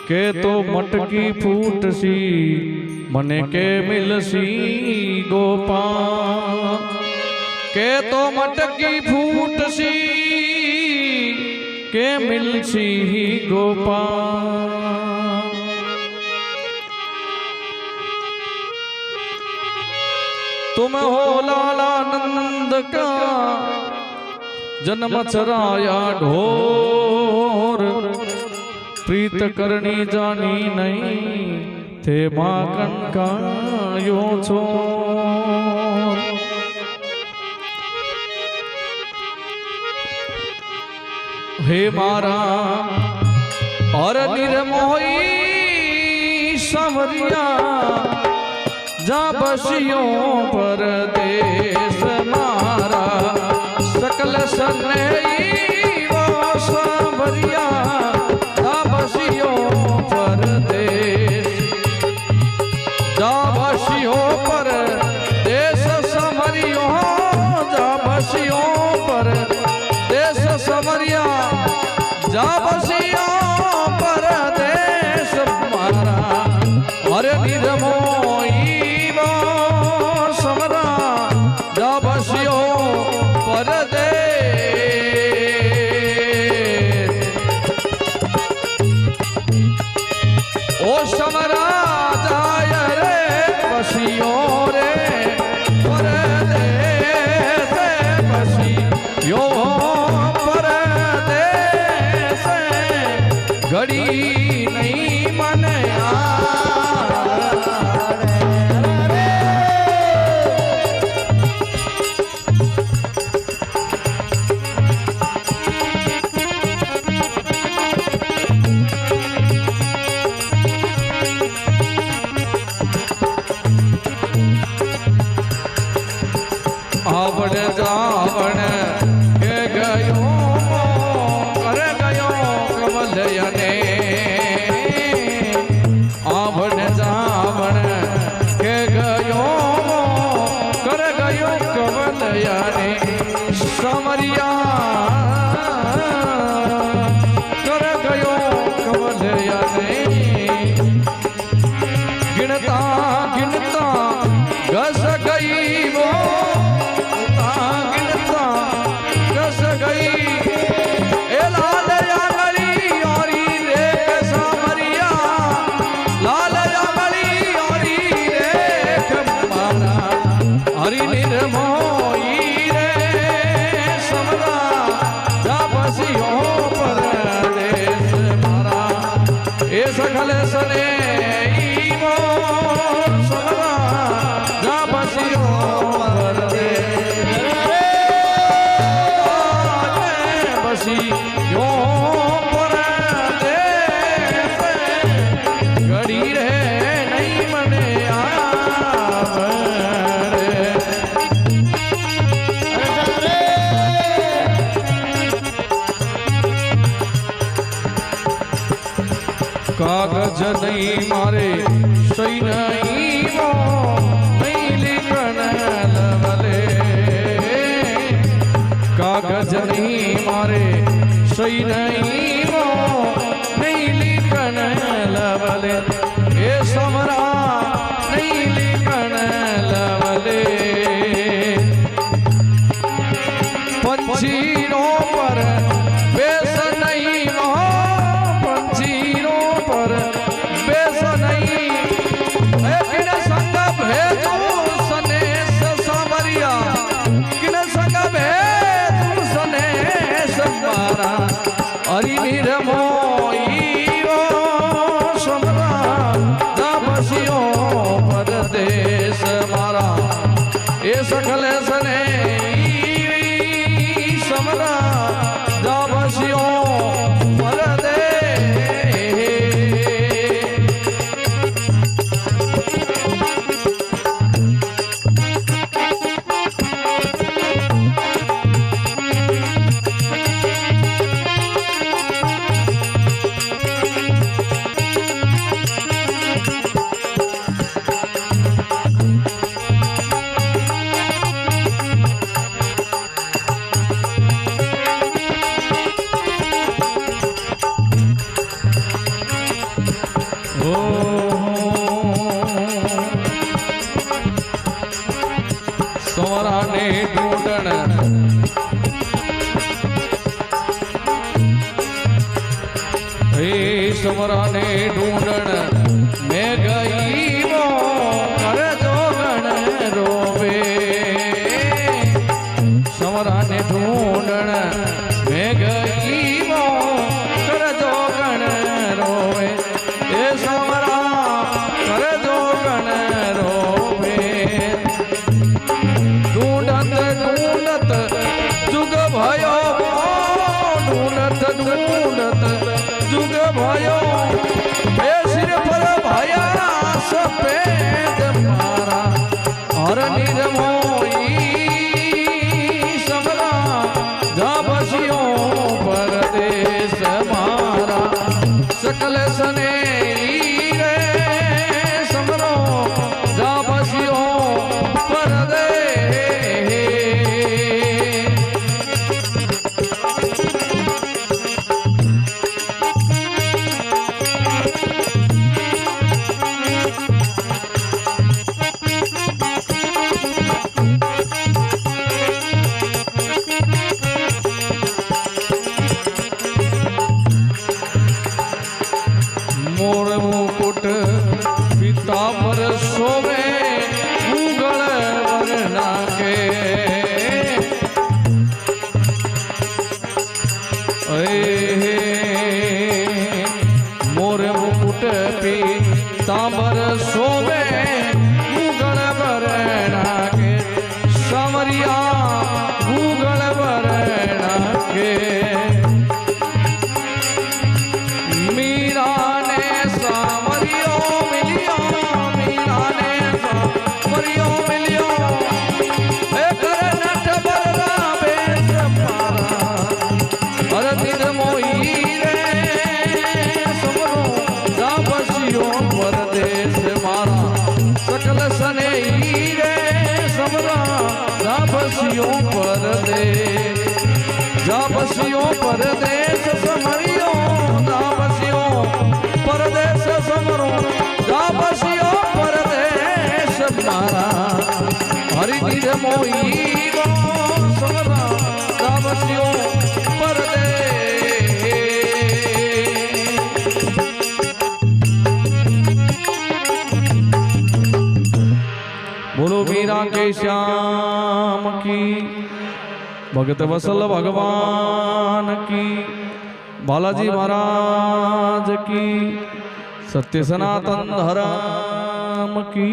के तो मटकी फूटसी मने के मिलसी गोपाल के तो मटकी फूटसी के मिलसी गोपाल। तुम हो लालानंद का जन्म चराया ढोर प्रीत करनी जानी नहीं थे मां कनकायो छो। हे मारा और निर्मोही संवरिया जा बसियों पर देश मारा सकल सनई वो संवरिया जा बसियों पर देश जा बसियों पर देश संवरियों जा बसियों पर देश संवरिया जा बसियों पर देश मारा और निर्मोही समरा जा बसियों पर देश ओ समरा जाय रे बसियों रे पर देश बसियों पर देश घड़ी नहीं मन आवड़ जावण के गयो कर गयो कमलयने आवड़ जावण के गयो कर गयो कमलयने समरिया कर गयो कमलयने गिनता गिनता घस गई वो हरि निर्मोही रे समरा जा बसियों पर देश मारा ए सकल सने वो समरा जा बसियों पर देश बसियों पर देश घड़ी रे नहीं मने कागज नहीं मारे सही नहीं वो नहीं लिखन लवले कागज नहीं मारे सही नहीं वो नहीं लिखन लवले ये समरा नहीं लिखन लवले पंछीरों पर बेस नहीं मोह पंछीरों पर बेस नहीं किन संग भेजू सनेश सावरिया किन संग भेजू सनेश मारा हरि निर्मोही वो समरा जा बसियों पर देश मारा ये सकल सने समरा जा बसियों पर समराने ढूंढण में गई वो कर जोगण रोवे समराने ढूंढण में गई वो कर जोगण रोवे ए समरा कर जोगण रोवे ढूंढत ढूंढत जुग भयो ढूंढत ढूंढत जुग भयो सिर पर भया सफेद मारा हर निर्मोही समरा जा बसियो परदेश मारा सकल सने रे समरो जा बसियो परदेश मोर मुकुट पिता पर सोवे मुगल वरना के मोर मुकुट पिता पर सोवे मुगल वरना के समरिया मुगल वरना के मीरा ने सामरियो मिलियो मीरा ने सामरियो मिलियो कर नट बरदा बेस मारा हर दिन मोही रे समरो जा बसियो परदेश मारा सकल सने रे समरा जा बसियो परदेश जा बसियो परदेश समरियो जा बसियो परदेश समरो जा बसियो परदेश मारा हरि गिर मोही समरा जा बसियो परदेश बोलो मीरा के श्याम की भगत वसल भगवान की बालाजी महाराज की सत्य सनातन धर्म की